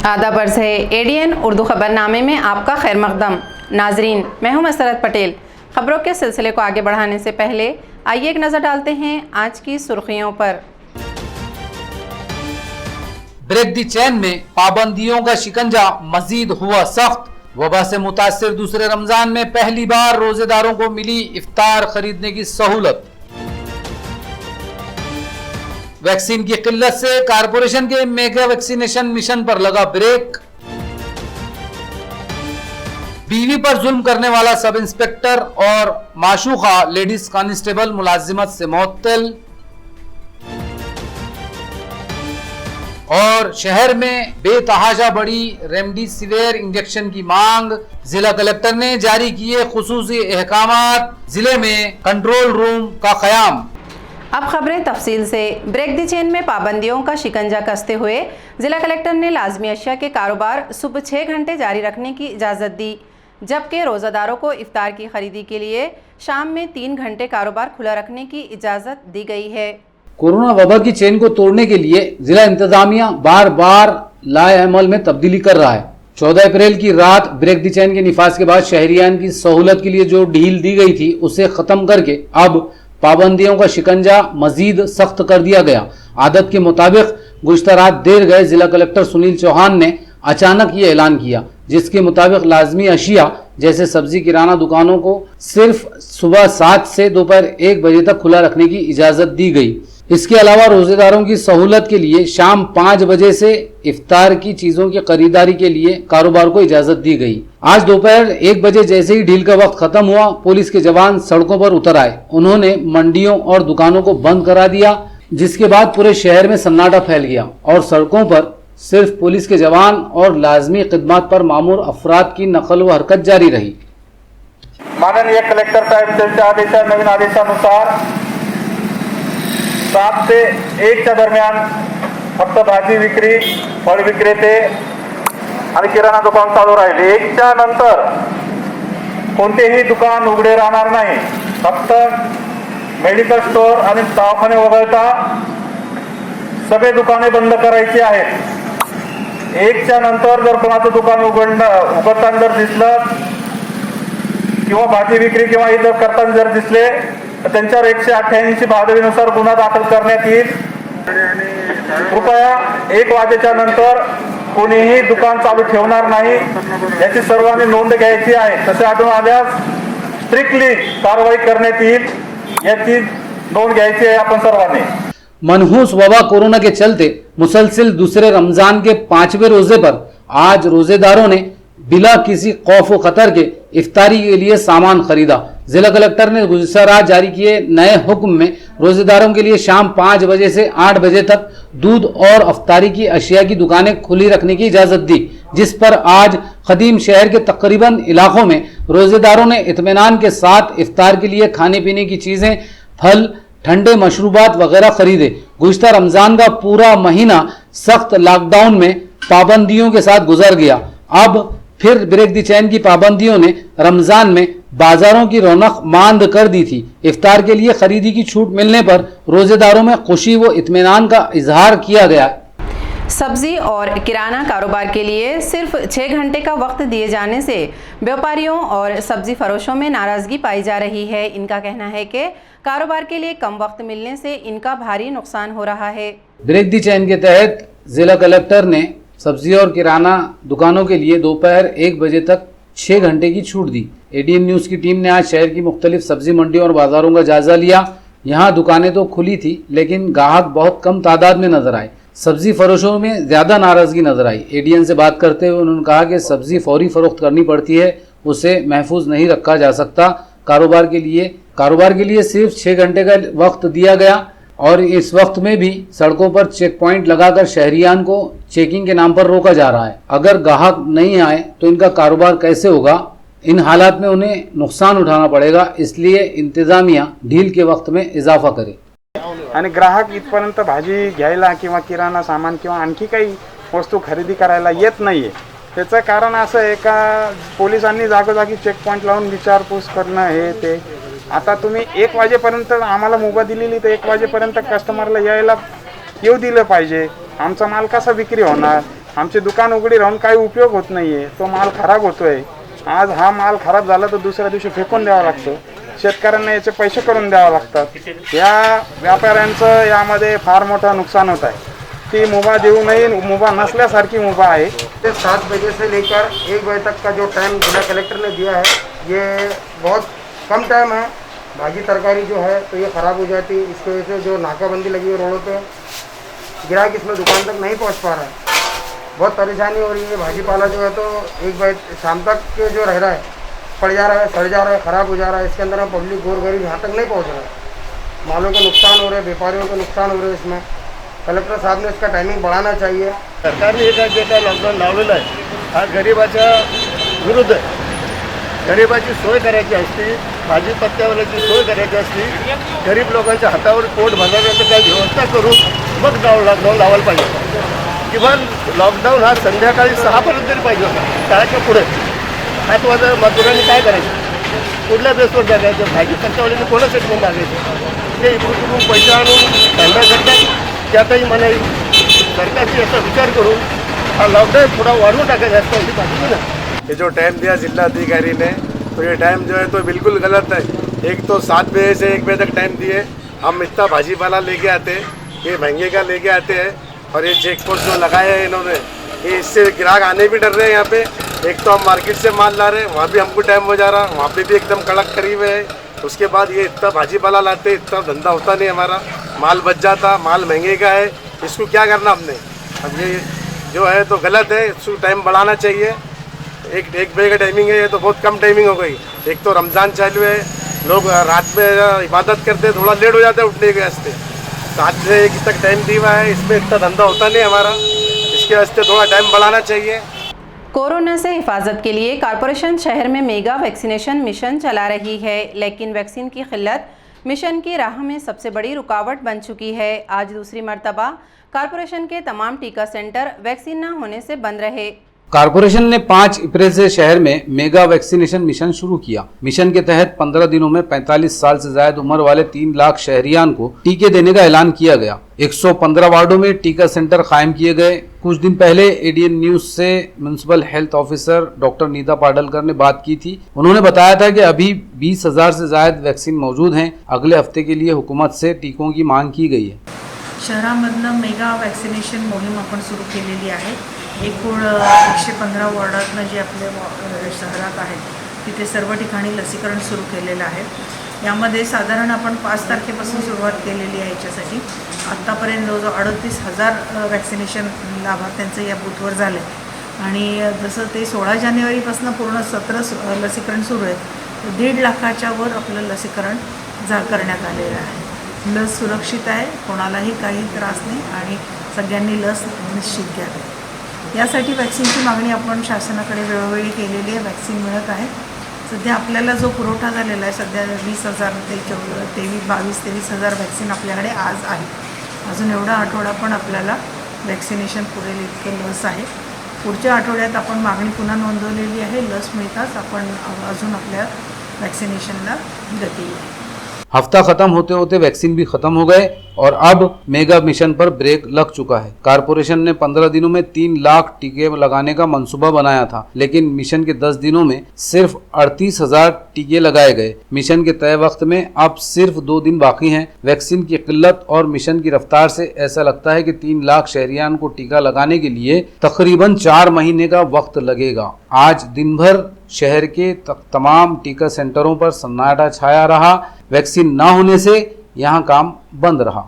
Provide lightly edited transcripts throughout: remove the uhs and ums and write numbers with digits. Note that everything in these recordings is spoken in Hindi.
आदाब अर्ज़ है एडीएन उर्दू खबरनामे में आपका खैर मकदम। नाजरीन, मैं हूं मसरत पटेल। खबरों के सिलसिले को आगे बढ़ाने से पहले आइए एक नज़र डालते हैं आज की सुर्खियों पर। ब्रेक दी चेन में पाबंदियों का शिकंजा मजीद हुआ सख्त। वबा से मुतासिर दूसरे रमजान में पहली बार रोजेदारों को मिली इफ्तार खरीदने की सहूलत। वैक्सीन की किल्लत से कारपोरेशन के मेगा वैक्सीनेशन मिशन पर लगा ब्रेक। बीवी पर जुल्म करने वाला सब इंस्पेक्टर और माशूका लेडीज कांस्टेबल मुलाजिमत से मुअत्तल। और शहर में बेतहाशा बढ़ी रेमडेसिविर इंजेक्शन की मांग। जिला कलेक्टर ने जारी किए खुसूसी अहकामात। जिले में कंट्रोल रूम का कयाम। अब खबरें तफसील से। ब्रेक दी चेन में पाबंदियों का शिकंजा कसते हुए जिला कलेक्टर ने लाजमी अशिया के कारोबार सुबह 6 घंटे जारी रखने की इजाज़त दी, जबकि रोज़ादारों को इफ्तार की खरीदी के लिए शाम में 3 घंटे कारोबार खुला रखने की इजाज़त दी गई है। कोरोना वबा की चेन को तोड़ने के लिए जिला इंतजामिया बार बार लाए अमल में तब्दीली कर रहा है। 14 अप्रैल की रात ब्रेक दी चेन के निफाज के बाद शहरियान की सहूलत के लिए जो ढील दी गई थी उसे खत्म करके अब पाबंदियों का शिकंजा मजीद सख्त कर दिया गया। आदत के मुताबिक गुज़श्ता रात देर गए जिला कलेक्टर सुनील चौहान ने अचानक ये ऐलान किया, जिसके मुताबिक लाजमी अशिया जैसे सब्जी किराना दुकानों को सिर्फ सुबह 7 से दोपहर 1 बजे तक खुला रखने की इजाज़त दी गई। इसके अलावा रोजेदारों की सहूलत के लिए शाम 5 बजे से इफ्तार की चीजों की खरीदारी के लिए कारोबार को इजाजत दी गई। आज दोपहर 1 बजे जैसे ही ढील का वक्त खत्म हुआ, पुलिस के जवान सड़कों पर उतर आए। उन्होंने मंडियों और दुकानों को बंद करा दिया, जिसके बाद पूरे शहर में सन्नाटा फैल गया और सड़कों पर सिर्फ पुलिस के जवान और लाजमी खिदमत पर मामूर अफराद की नकल व हरकत जारी रही। माननीय कलेक्टर साहेब नवीन आदेशानुसार 7 से 1च्या दरम्यान फक्त भाजी विक्री, फळ विक्रेते आणि किराणा दुकान चालू राहील। 1च्या नंतर कोणतेही दुकान उघडे राहणार नाही। फक्त मेडिकल स्टोर आणि दवाखाने वगळता सगळे दुकाने बंद करायची आहेत। 1च्या नंतर जर कोणाचं दुकान उघडताना जर दिसलं किंवा भाजी विक्री किंवा इतर करताना जर दिसले तर त्यांच्यावर 188 भादवीनुसार गुन्हा दाखल करण्यात येईल। कृपया 1 वाजेच्या नंतर कोणीही दुकान चालू ठेवणार नाही याची सर्वांनी नोंद घ्यायची आहे। तसे आढळून आल्यास स्ट्रिक्टली कारवाई करण्यात येईल याची नोंद घ्यायची है अपन सर्वांनी। मनहूस वबा कोरोना के चलते मुसलसिल दूसरे रमजान के 5वें रोजे पर आज रोजेदारों ने बिला किसी खौफ व खतर के इफ्तारी के लिए सामान खरीदा। जिला कलेक्टर ने गुज़श्ता रात जारी किए नए हुक्म में रोजेदारों के लिए शाम 5 बजे से 8 बजे तक दूध और अफ्तारी की अशिया की दुकानें खुली रखने की इजाज़त दी, जिस पर आज खदीम शहर के तकरीबन इलाकों में रोजेदारों ने इत्मीनान के साथ इफ्तार के लिए खाने पीने की चीज़ें, फल, ठंडे मशरूबात वगैरह खरीदे। गुज़श्ता रमज़ान का पूरा महीना सख्त लॉकडाउन में पाबंदियों के साथ गुजर गया। अब फिर ब्रेक दी चेन की पाबंदियों ने रमज़ान में बाजारों की रौनक मांद कर दी थी। इफ्तार के लिए खरीदी की छूट मिलने पर रोजेदारों में खुशी व इत्मीनान का इजहार किया गया। सब्जी और किराना कारोबार के लिए सिर्फ 6 घंटे का वक्त दिए जाने से व्यापारियों और सब्जी फरोशों में नाराज़गी पाई जा रही है। इनका कहना है कि कारोबार के लिए कम वक्त मिलने से इनका भारी नुकसान हो रहा है। ब्रेक दी चेन के तहत जिला कलेक्टर ने सब्जी और किराना दुकानों के लिए दोपहर 1 बजे तक 6 घंटे की छूट दी। एडीएन न्यूज़ की टीम ने आज शहर की मुख्तलिफ सब्जी मंडियों और बाजारों का जायजा लिया। यहाँ दुकानें तो खुली थी, लेकिन ग्राहक बहुत कम तादाद में नजर आए। सब्जी फरोशों में ज्यादा नाराजगी नजर आई। एडीएन से बात करते हुए उन्होंने कहा कि सब्जी फौरी फरोख्त करनी पड़ती है, उसे महफूज नहीं रखा जा सकता। कारोबार के लिए सिर्फ 6 घंटे का वक्त दिया गया और इस वक्त में भी सड़कों पर चेक पॉइंट लगाकर शहरियान को चेकिंग के नाम पर रोका जा रहा है। अगर ग्राहक नहीं आए तो इनका कारोबार कैसे होगा? इन हालात में उन्हें नुकसान उठाना पड़ेगा, इसलिए इंतजामिया ढील के वक्त में इजाफा करे। आणि ग्राहक इथपर्यंत भाजी घ्यायला किंवा किराणा सामान किंवा आणखी काही वस्तू खरेदी करायला येत नाहीये। त्याचं कारण असं आहे का पोलिसांनी जागोजागी चेक पॉइंट लावून विचारपूस करणं हे ते। आता तुम्ही 1 वाजेपर्यंत आम्हाला मुभा दिलेली तर 1 वाजेपर्यंत कस्टमरला यायला येऊ दिलं पाहिजे। आमचा माल कसा विक्री होणार आमची दुकान उघडी राहून काही उपयोग होत नाही आहे, तो माल खराब होतो आहे. आज हा माल खराब झाला तर दुसऱ्या दिवशी फेकून द्यावा लागतो. शेतकऱ्यांना याचे पैसे करून द्यावे लागतात. या व्यापाऱ्यांचं यामध्ये फार मोठं नुकसान होत आहे. ती मुभा देऊ नये, मुभा नसल्यासारखी मुभा आहे. 7 बजे से लेकर 1 बजे तक का जो टाइम जिला कलेक्टर ने दिया है ये बहुत कम टाइम है. भाजी तरकारी जो है तो ये ख़राब हो जाती है. इसकी वजह से जो नाकाबंदी लगी है रोडों पे, ग्राहक इसमें दुकान तक नहीं पहुंच पा रहा है. बहुत परेशानी हो रही है. भाजीपाला जो है तो 1 बजे शाम तक के जो रह रहा है पड़ जा रहा है, सड़ जा रहा है, ख़राब हो जा रहा है. इसके अंदर में पब्लिक गोर गरीब यहाँ तक नहीं पहुँच रहा है. मालों के नुकसान हो रहे हैं, व्यापारियों के नुकसान हो रहे हैं. इसमें कलेक्टर साहब ने इसका टाइमिंग बढ़ाना चाहिए. सरकारने हे जे काय लॉकडाऊन लावलेलं आहे हा गरिबाच्या विरुद्ध आहे. गरिबाची सोय करायची असती, भाजी पत्त्यावरची सोय करायची असती, गरीब लोकांच्या हातावर पोट भरण्याची काही व्यवस्था करून मग लॉकडाऊन लावायला पाहिजे. किमान लॉकडाऊन हा संध्याकाळी 6पर्यंत तरी पाहिजे होता, शाळेच्या पुढे. महत्त्वाचं मजुरांनी काय करायचं, कुठल्या बेसवर जगायचं, भाजी पत्त्यावाल्यांनी कोणासाठी म्हणून मागायचं. ते इकडून पैसे आणून धंदा करतात, त्यातही म्हणाई सरकारची याचा विचार करून हा लॉकडाऊन थोडा वाढवून टाकायचा असं अशी पाहिजे ना. ये जो टाइम दिया जिला अधिकारी ने, तो ये टाइम जो है तो बिल्कुल गलत है. एक तो 7 बजे से 1 बजे तक टाइम दिए. हम इतना भाजीपाला लेके आते, ये महंगे का लेके आते हैं. और ये चेक पोस्ट जो लगाया है इन्होंने, ये इससे ग्राहक आने भी डर रहे हैं यहाँ पे. एक तो हम मार्केट से माल ला रहे हैं, वहाँ भी हमको टाइम हो जा रहा, वहाँ पे भी एकदम कड़क करीब है. उसके बाद ये इतना भाजीपाला लाते, इतना धंधा होता नहीं हमारा, माल बच जाता. माल महंगे का है, इसको क्या करना हमने. अब ये जो है तो गलत है, इसको टाइम बढ़ाना चाहिए. एक बजे का टाइमिंग है, ये तो बहुत कम टाइमिंग हो गई. एक तो रमज़ान चालू है, लोग रात में इबादत करते हैं, थोड़ा लेट हो जाता है उठने के वास्ते. 7 से 1 तक टाइम दिया हुआ है, इसमें इतना धंधा होता नहीं हमारा. इसके वास्ते थोड़ा टाइम बढ़ाना चाहिए. कोरोना से हिफाजत के लिए कॉरपोरेशन शहर में मेगा वैक्सीनेशन मिशन चला रही है, लेकिन वैक्सीन की किल्लत मिशन की राह में सबसे बड़ी रुकावट बन चुकी है. आज दूसरी मर्तबा कॉरपोरेशन के तमाम टीका सेंटर वैक्सीन न होने से बंद रहे. कॉरपोरेशन ने 5 अप्रैल से शहर में मेगा वैक्सीनेशन मिशन शुरू किया. मिशन के तहत 15 दिनों में 45 साल से ज्यादा उम्र वाले 3 लाख शहरियान को टीके देने का ऐलान किया गया. 115 वार्डों में टीका सेंटर कायम किए गए. कुछ दिन पहले एडीएन न्यूज से municipal health officer doctor Neeta Padalkar ने बात की थी. उन्होंने बताया था कि अभी 20,000 से ज्यादा वैक्सीन मौजूद हैं. अगले हफ्ते के लिए हुकूमत से टीकों की मांग की गई है. शहरामधनं मेगा वॅक्सिनेशन मोहीम आपण सुरू केलेली आहे. एकूण 115 वॉर्डातनं जे आपले शहरात आहेत तिथे सर्व ठिकाणी लसीकरण सुरू केलेलं आहे. यामध्ये साधारण आपण 5 तारखेपासून सुरुवात केलेली आहे. याच्यासाठी आत्तापर्यंत जवळजवळ 38,000 वॅक्सिनेशन लाभार्थ्यांचं या बूथवर झालं आहे. आणि जसं ते 16 जानेवारीपासून पूर्ण सत्र लसीकरण सुरू आहे, 1.5 लाखाच्या वर आपलं लसीकरण करण्यात आलेलं आहे. लस सुरक्षित आहे, कोणालाही काही त्रास नाही आणि सगळ्यांनी लस निश्चित घ्यावी. यासाठी वॅक्सिनची मागणी आपण शासनाकडे वेळोवेळी केलेली आहे. वॅक्सिन मिळत आहे. सध्या आपल्याला जो पुरवठा झालेला आहे, सध्या 20,000 ते 22,000 वॅक्सिन आपल्याकडे आज आहे. अजून एवढा आठवडा पण आपल्याला वॅक्सिनेशन पुरेल इतकं लस आहे. पुढच्या आठवड्यात आपण मागणी पुन्हा नोंदवलेली आहे. लस मिळताच आपण अजून आपल्या वॅक्सिनेशनला गती येईल. हफ्ता खत्म होते होते वैक्सीन भी खत्म हो गए और अब मेगा मिशन पर ब्रेक लग चुका है. कारपोरेशन ने 15 दिनों में 3 लाख टीके लगाने का मंसूबा बनाया था, लेकिन मिशन के 10 दिनों में सिर्फ 38,000 टीके लगाए गए. मिशन के तय वक्त में अब सिर्फ 2 दिन बाकी हैं. वैक्सीन की किल्लत और मिशन की रफ्तार से ऐसा लगता है कि 3 लाख शहरियान को टीका लगाने के लिए तकरीबन 4 महीने का वक्त लगेगा. आज दिन भर शहर के तमाम टीका सेंटरों पर सन्नाटा छाया रहा. वैक्सीन न होने से यहाँ काम बंद रहा.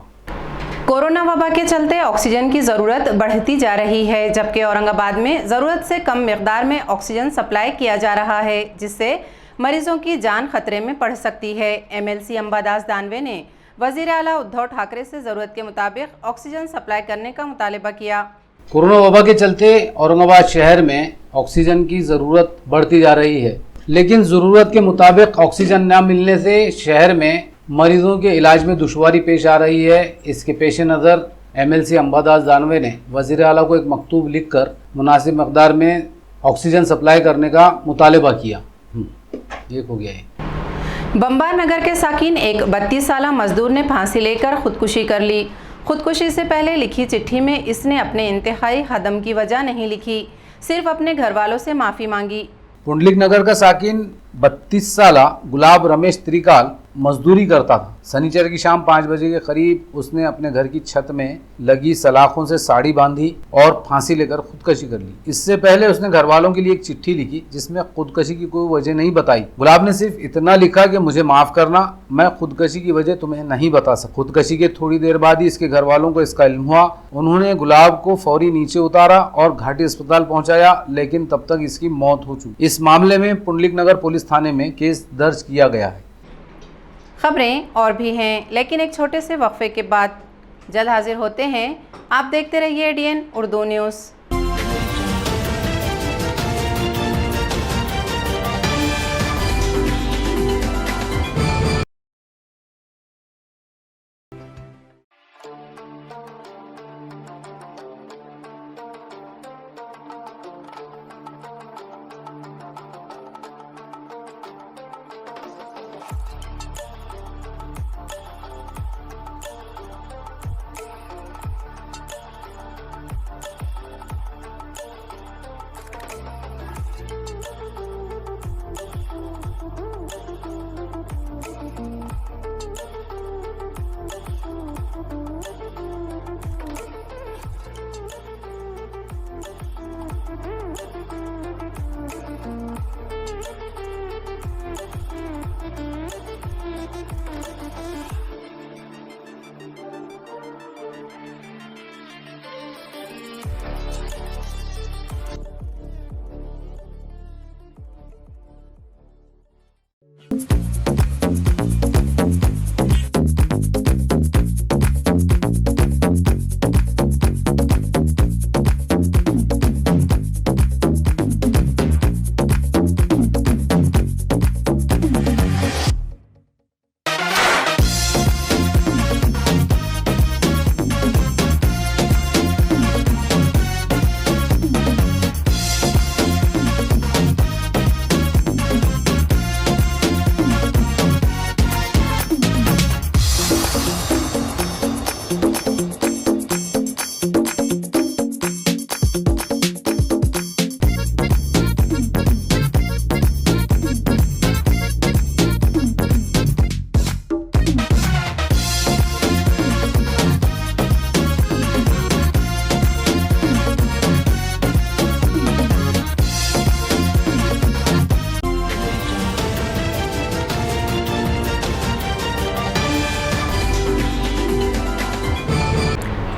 कोरोना वबा के चलते ऑक्सीजन की ज़रूरत बढ़ती जा रही है, जबकि औरंगाबाद में ज़रूरत से कम मिकदार में ऑक्सीजन सप्लाई किया जा रहा है, जिससे मरीजों की जान खतरे में पड़ सकती है. एमएलसी अंबादास दानवे ने वज़ीर आला उद्धव ठाकरे से ज़रूरत के मुताबिक ऑक्सीजन सप्लाई करने का मुतालबा किया. कोरोना वबा के चलते औरंगाबाद शहर में ऑक्सीजन की ज़रूरत बढ़ती जा रही है, लेकिन ज़रूरत के मुताबिक ऑक्सीजन न मिलने से शहर में मरीजों के इलाज में दुश्वारी पेश आ रही है. इसके पेश नज़र एमएलसी अंबादास दानवे ने वज़ीर आला को एक मकतूब लिखकर मुनासिब मकदार में ऑक्सीजन सप्लाई करने का मुतालबा किया. ये हो गया है. बम्बार नगर के साकिन एक 32 साला मजदूर ने फांसी लेकर खुदकुशी कर ली. खुदकुशी से पहले लिखी चिट्ठी में इसने अपने इंतहाई हदम की वजह नहीं लिखी, सिर्फ अपने घर वालों से माफ़ी मांगी। पुंडलिक नगर का साकिन 32 साला गुलाब रमेश त्रिकाल मजदूरी करता था। शनिचर की शाम 5 बजे के करीब उसने अपने घर की छत में लगी सलाखों से साड़ी बांधी और फांसी लेकर खुदकशी कर ली। इससे पहले उसने घर वालों के लिए एक चिट्ठी लिखी जिसमें खुदकशी की कोई वजह नहीं बताई। गुलाब ने सिर्फ इतना लिखा कि मुझे माफ करना, मैं खुदकशी की वजह तुम्हें नहीं बता सकता। खुदकशी के थोड़ी देर बाद ही इसके घर वालों को इसका इल्म हुआ। उन्होंने गुलाब को फौरी नीचे उतारा और घाटी अस्पताल पहुंचाया, लेकिन तब तक इसकी मौत हो चुकी। इस मामले में पुंडलिक नगर पुलिस थाने में केस दर्ज किया गया है। खबरें और भी हैं, लेकिन एक छोटे से वक्फे के बाद जल्द हाजिर होते हैं। आप देखते रहिए एडीएन उर्दू न्यूज़।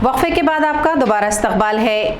वक्फे के बाद आपका दोबारा इस्तकबाल है।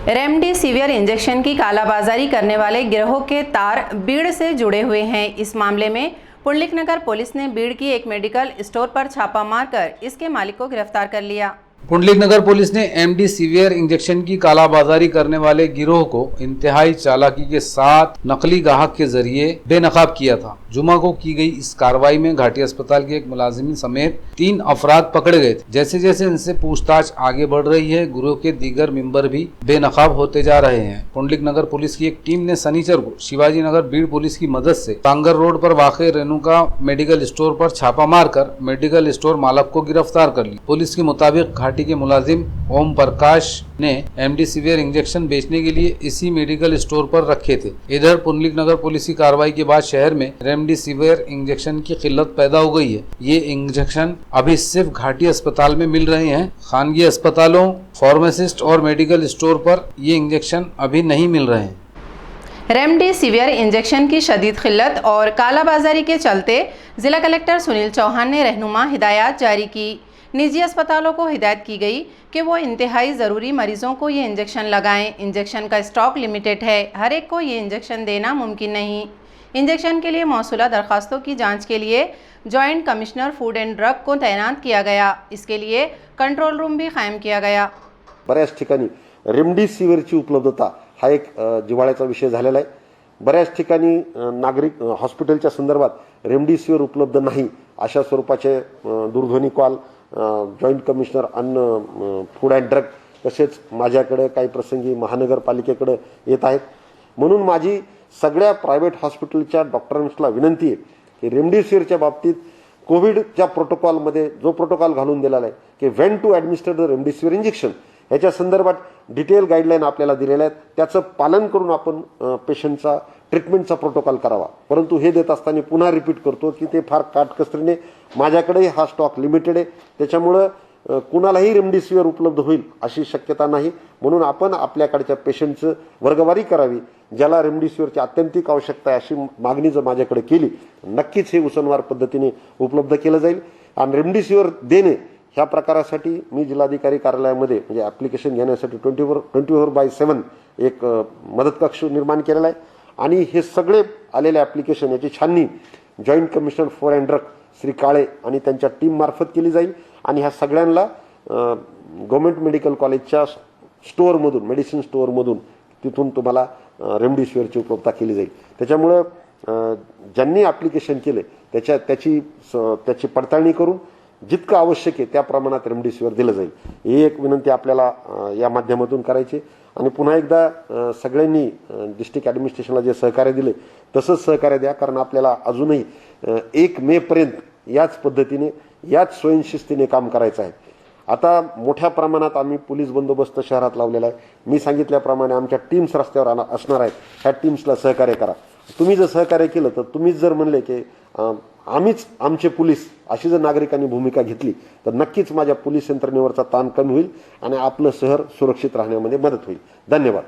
रेमडेसिविर इंजेक्शन की कालाबाजारी करने वाले गिरोह के तार बीड़ से जुड़े हुए हैं। इस मामले में पुंडलिक नगर पुलिस ने बीड़ की एक मेडिकल स्टोर पर छापा मारकर इसके मालिक को गिरफ्तार कर लिया। पुंडलिक नगर पुलिस ने रेमडेसिविर इंजेक्शन की कालाबाजारी करने वाले गिरोह को इंतहाई चालाकी के साथ नकली गाहक के जरिए बेनकाब किया था। जुमा को की गई इस कार्रवाई में घाटी अस्पताल के एक मुलाजिम समेत 3 अफराद पकड़े गए थे। जैसे जैसे इनसे पूछताछ आगे बढ़ रही है, गिरोह के दीगर मेंबर भी बेनकाब होते जा रहे हैं। पुंडलिक नगर पुलिस की एक टीम ने शनिचर को शिवाजी नगर बीड़ पुलिस की मदद से कांगर रोड पर वाक़े रेणुका मेडिकल स्टोर पर छापा मारकर मेडिकल स्टोर मालक को गिरफ्तार कर लिया। पुलिस के मुताबिक घाटी के मुलाजिम ओम प्रकाश ने रेमडेसिविर इंजेक्शन बेचने के लिए इसी मेडिकल स्टोर पर रखे थे। इधर पुंडलिक नगर पुलिस की कार्रवाई के बाद शहर में रेमडेसिविर इंजेक्शन की किल्लत पैदा हो गई है। ये इंजेक्शन अभी सिर्फ घाटी अस्पताल में मिल रहे हैं। खानगी अस्पतालों, फार्मासिस्ट और मेडिकल स्टोर पर ये इंजेक्शन अभी नहीं मिल रहे हैं। रेमडेसिविर इंजेक्शन की शदीद किल्लत और कालाबाजारी के चलते जिला कलेक्टर सुनील चौहान ने रहनुमा हिदायत जारी की। निजी अस्पतालों को हिदायत की गई कि वो इंतहाई ज़रूरी मरीजों को ये इंजेक्शन लगाएं। इंजेक्शन का स्टॉक लिमिटेड है, हर एक को ये इंजेक्शन देना मुमकिन नहीं। इंजेक्शन के लिए मौसूला दरखास्तों की जांच के लिए joint commissioner food and drug को तैनात किया गया। इसके लिए कंट्रोल रूम भी कायम किया गया। बऱ्याच ठिकाणी रेमडेसिविरची उपलब्धता हा एक जिव्हाळ्याचा विषय झालेला आहे। बऱ्याच ठिकाणी नागरिक हॉस्पिटलच्या संदर्भात रेमडेसिविर उपलब्ध नाही अशा स्वरूपाचे दूरध्वनी कॉल जॉइंट कमिशनर अन्न फूड अँड ड्रग तसेच माझ्याकडे काही प्रसंगी महानगरपालिकेकडे येत आहेत। म्हणून माझी सगळ्या प्रायव्हेट हॉस्पिटलच्या डॉक्टरांना विनंती आहे की रेमडेसिविरच्या बाबतीत कोविडच्या प्रोटोकॉलमध्ये जो प्रोटोकॉल घालून दिलेला आहे की when to administer the remdesivir injection, याच्या संदर्भात डिटेल गाईडलाईन आपल्याला दिलेल्या आहेत. त्याचं पालन करून आपण पेशंटचा ट्रीटमेंटचा प्रोटोकॉल करावा. परंतु हे देत असताना पुन्हा रिपीट करतो की ते फार काटकसरीने, माझ्याकडेही हा स्टॉक लिमिटेड आहे, त्याच्यामुळं कुणालाही रेमडेसिवीर उपलब्ध होईल अशी शक्यता नाही. म्हणून आपण आपल्याकडच्या पेशंटचं वर्गवारी करावी. ज्याला रेमडेसिवीरची अत्यंतिक आवश्यकता आहे अशी मागणी जर माझ्याकडे केली, नक्कीच हे उसनवार पद्धतीने उपलब्ध केलं जाईल. आणि रेमडेसिवीर देणे ह्या प्रकारासाठी मी जिल्हाधिकारी कार्यालयामध्ये म्हणजे ॲप्लिकेशन घेण्यासाठी 24/7 एक मदत कक्ष निर्माण केलेला आहे. आणि हे सगळे आलेले ॲप्लिकेशन याची छाननी joint commissioner for and drug Shri Kale आणि त्यांच्या टीममार्फत केली जाईल. आणि ह्या सगळ्यांना गव्हर्नमेंट मेडिकल कॉलेजच्या स्टोअरमधून, मेडिसिन स्टोअरमधून तिथून तुम्हाला रेमडेसिवीरची उपलब्धता केली जाईल. त्याच्यामुळं ज्यांनी ॲप्लिकेशन केले त्याची पडताळणी करून जितकं आवश्यक आहे त्या प्रमाणात रेमडेसिवीर दिलं जाईल. ही एक विनंती आपल्याला या माध्यमातून करायची. आणि पुन्हा एकदा सगळ्यांनी डिस्ट्रिक्ट ॲडमिनिस्ट्रेशनला जे सहकार्य दिले तसंच सहकार्य द्या, कारण आपल्याला अजूनही 1 मेपर्यंत याच पद्धतीने, याच स्वयंशिस्तीने काम करायचं आहे. आता मोठ्या प्रमाणात आम्ही पोलीस बंदोबस्त शहरात लावलेला आहे. मी सांगितल्याप्रमाणे आमच्या टीम्स रस्त्यावर असणार आहेत. ह्या टीम्सला सहकार्य करा. तुम्ही जर सहकार्य केलं तर, तुम्हीच जर म्हणले की आम्हीच आमचे पोलीस अशी जर नागरिकांनी भूमिका घेतली तर नक्कीच माझ्या पोलीस यंत्रणेवरचा ताण कमी होईल आणि आपलं शहर सुरक्षित राहण्यामध्ये मदत होईल. धन्यवाद.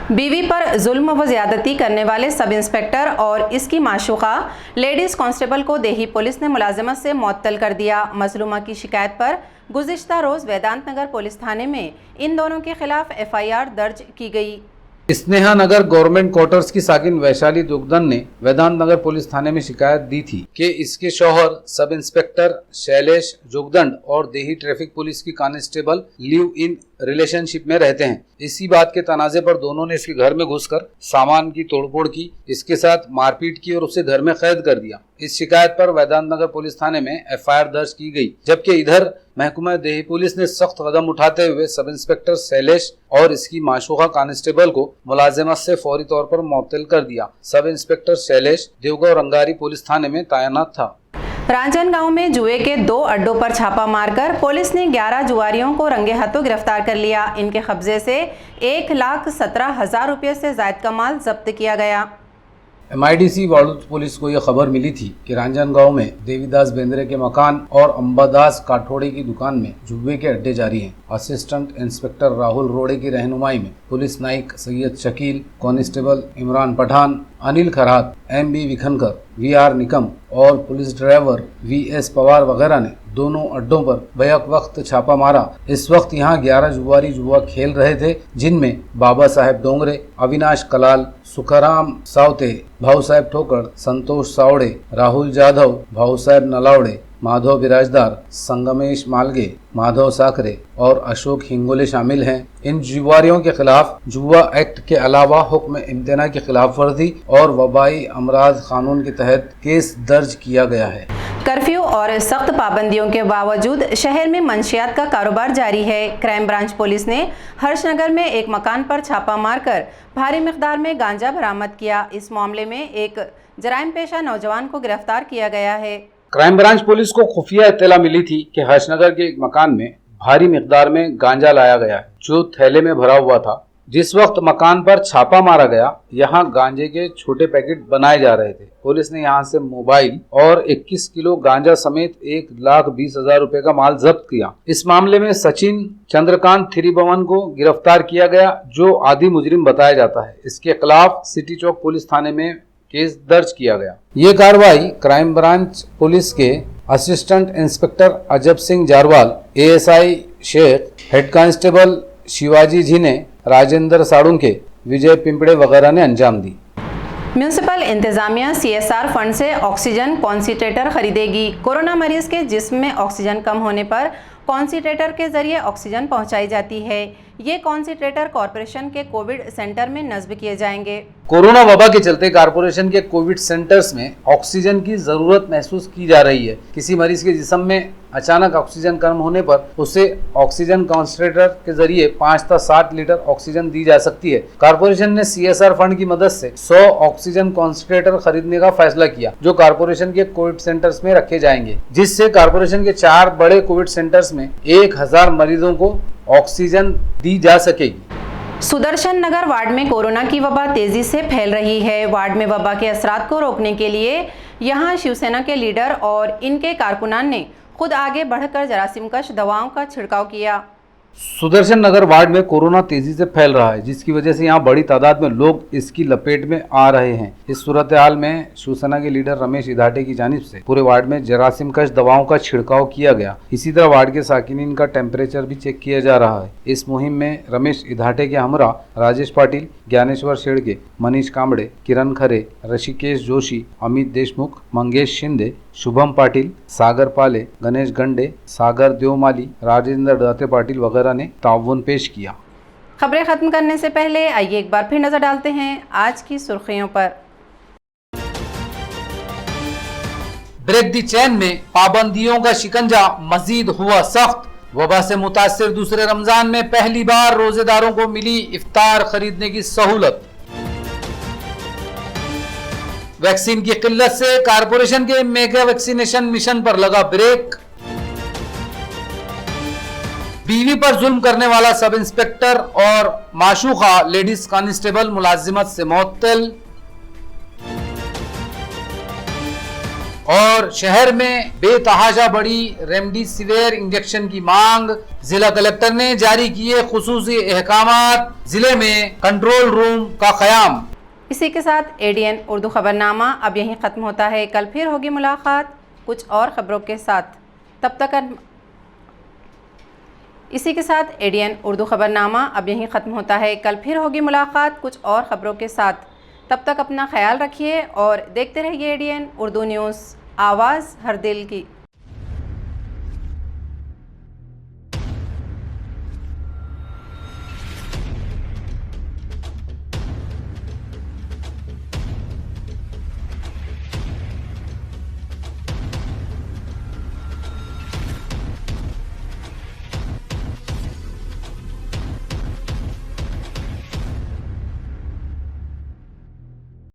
बीवी पर जुल्म व ज्यादती करने वाले सब इंस्पेक्टर और इसकी माशूका लेडीज कांस्टेबल को देही पुलिस ने मुलाजिमत से मुअत्तल कर दिया। मजलूमा की शिकायत पर गुज़िश्ता रोज़ वेदांत नगर पुलिस थाने में इन दोनों के खिलाफ FIR दर्ज की गई। स्नेहा नगर गवर्नमेंट क्वार्टर्स की साकिन वैशाली दुग्धन ने वेदांत नगर पुलिस थाने में शिकायत दी थी कि इसके शौहर सब इंस्पेक्टर शैलेश जोगदंड और देही ट्रैफिक पुलिस की कांस्टेबल लिव इन रिलेशनशिप में रहते हैं। इसी बात के तनाजे पर दोनों ने इसके घर में घुसकर सामान की तोड़फोड़ की, इसके साथ मारपीट की और उसे घर में कैद कर दिया। इस शिकायत पर वेदांत नगर पुलिस थाने में FIR दर्ज की गई, जबकि इधर महकमा देही पुलिस ने सख्त कदम उठाते हुए सब इंस्पेक्टर शैलेश और इसकी माशूका कांस्टेबल को मुलाजिमत से फौरी तौर पर मुअत्तल कर दिया। Sub inspector Shailesh Devgaon Rangari police थाने में तैनात था। रांजनगांव में जुए के 2 अड्डों पर छापा मारकर पुलिस ने 11 जुआरियों को रंगे हाथों गिरफ्तार कर लिया। इनके कब्जे से 1,17,000 रुपये से ज्यादा का माल जब्त किया गया। MIDC वाड़ूद पुलिस को यह खबर मिली थी कि रांजनगांव में देवीदास बेंद्रे के मकान और अंबादास काठोड़े की दुकान में जुए के अड्डे जारी हैं। असिस्टेंट इंस्पेक्टर राहुल रोड़े की रहनुमाई में police Naik Syed Shakeel, constable Imran Pathan, Anil Kharat, MB Vikhankar, VR Nikam और पुलिस ड्राइवर VS पवार वगैरह ने दोनों अड्डों पर बैक वक्त छापा मारा। इस वक्त यहाँ 11 जुआरी जुआ खेल रहे थे, जिनमें बाबा साहेब डोंगरे, अविनाश कलाल, सुखराम सावते, भाऊ साहेब ठोकड़, संतोष सावड़े, राहुल जाधव, भाऊ साहेब नलावड़े, माधव बिराजदार, संगमेश मालगे, माधव साकरे और अशोक हिंगोले शामिल हैं। इन जुआरियों के खिलाफ जुआ एक्ट के अलावा हुक्म इम्तना की खिलाफ वर्जी और वबाई अमराज कानून के तहत केस दर्ज किया गया है। कर्फ्यू और सख्त पाबंदियों के बावजूद शहर में मंशियात का कारोबार जारी है। क्राइम ब्रांच पुलिस ने हर्षनगर में एक मकान पर छापा मारकर भारी मिकदार में गांजा बरामद किया। इस मामले में एक जराइम पेशा नौजवान को गिरफ्तार किया गया है। क्राइम ब्रांच पुलिस को खुफिया इत्तला मिली थी कि हर्षनगर के एक मकान में भारी मिकदार में गांजा लाया गया है, जो थैले में भरा हुआ था। जिस वक्त मकान पर छापा मारा गया, यहाँ गांजे के छोटे पैकेट बनाए जा रहे थे। पुलिस ने यहाँ से मोबाइल और 21 किलो गांजा समेत 1,20,000 रुपए का माल जब्त किया। इस मामले में सचिन चंद्रकांत थिरीभवन को गिरफ्तार किया गया, जो आदि मुजरिम बताया जाता है। इसके खिलाफ सिटी चौक पुलिस थाने में केस दर्ज किया गया। ये कार्रवाई क्राइम ब्रांच पुलिस के assistant inspector Ajab Singh Jarwal, ASI Shaikh, head constable Shivaji Zine, Rajendra Sadunke, Vijay Pimpde वगैरह ने अंजाम दी। म्यूनिसिपल इंतजामिया CSR फंड से ऑक्सीजन कॉन्सेंट्रेटर खरीदेगी। कोरोना मरीज के जिस्म में ऑक्सीजन कम होने पर कॉन्सेंट्रेटर के जरिए ऑक्सीजन पहुंचाई जाती है। ये कॉन्सेंट्रेटर कॉरपोरेशन के कोविड सेंटर में नस्ब किए जाएंगे। कोरोना वबा के चलते कॉरपोरेशन के कोविड सेंटर्स में ऑक्सीजन की जरूरत महसूस की जा रही है। किसी मरीज के जिस्म में अचानक ऑक्सीजन कम होने पर उसे ऑक्सीजन कॉन्सेंट्रेटर के जरिए 5 से 7 लीटर ऑक्सीजन दी जा सकती है। कॉरपोरेशन ने CSR फंड की मदद से 100 ऑक्सीजन कॉन्सेंट्रेटर खरीदने का फैसला किया, जो कॉरपोरेशन के कोविड सेंटर्स में रखे जाएंगे, जिससे कॉरपोरेशन के 4 बड़े कोविड सेंटर्स में 1000 मरीजों को ऑक्सीजन दी जा सकेगी। सुदर्शन नगर वार्ड में कोरोना की वबा तेजी से फैल रही है। वार्ड में वबा के असरात को रोकने के लिए यहां शिवसेना के लीडर और इनके कारकुनान ने खुद आगे बढ़कर जरासीमकश दवाओं का छिड़काव किया। सुदर्शन नगर वार्ड में कोरोना तेजी से फैल रहा है, जिसकी वजह से यहाँ बड़ी तादाद में लोग इसकी लपेट में आ रहे हैं। इस सूरत हाल में शिवसेना के लीडर रमेश इधाटे की जानिब से पूरे वार्ड में जरासीमकश दवाओं का छिड़काव किया गया। इसी तरह वार्ड के साकिनीन का टेम्परेचर भी चेक किया जा रहा है। इस मुहिम में रमेश इधाटे के हमरा राजेश पाटिल, ज्ञानेश्वर शेड़के, मनीष कांबड़े, किरण खरे, ऋषिकेश जोशी, अमित देशमुख, मंगेश शिंदे, शुभम पाटिल, सागर पाले, गणेश गंडे, सागर देवमाली, राजेंद्र दाते पाटिल वगैरह ने ताउन पेश किया। खबरें खत्म करने से पहले आइए एक बार फिर नजर डालते हैं आज की सुर्खियों पर। ब्रेक दी चेन में पाबंदियों का शिकंजा मजीद हुआ सख्त। वबा से मुतासिर दूसरे रमजान में पहली बार रोजेदारों को मिली इफ्तार खरीदने की सहूलत। वैक्सीन की किल्लत से कारपोरेशन के मेगा वैक्सीनेशन मिशन पर लगा ब्रेक। बीवी पर जुल्म करने वाला सब इंस्पेक्टर और माशूका लेडीज कांस्टेबल मुलाजिमत से मुअत्तल। और शहर में बेतहाशा बढ़ी रेमडेसिविर इंजेक्शन की मांग। जिला कलेक्टर ने जारी किए खुसूसी अहकामात। जिले में कंट्रोल रूम का क़याम। इसी के साथ ADN उर्दू खबरनामा अब यहीं ख़त्म होता है। कल फिर होगी मुलाकात कुछ और ख़बरों के साथ। तब तक इसी के साथ ADN उर्दू खबरनामा अब यहीं ख़त्म होता है। कल फिर होगी मुलाकात कुछ और ख़बरों के साथ। तब तक अपना ख्याल रखिए और देखते रहिए ADN उर्दू न्यूज़, आवाज़ हर दिल की।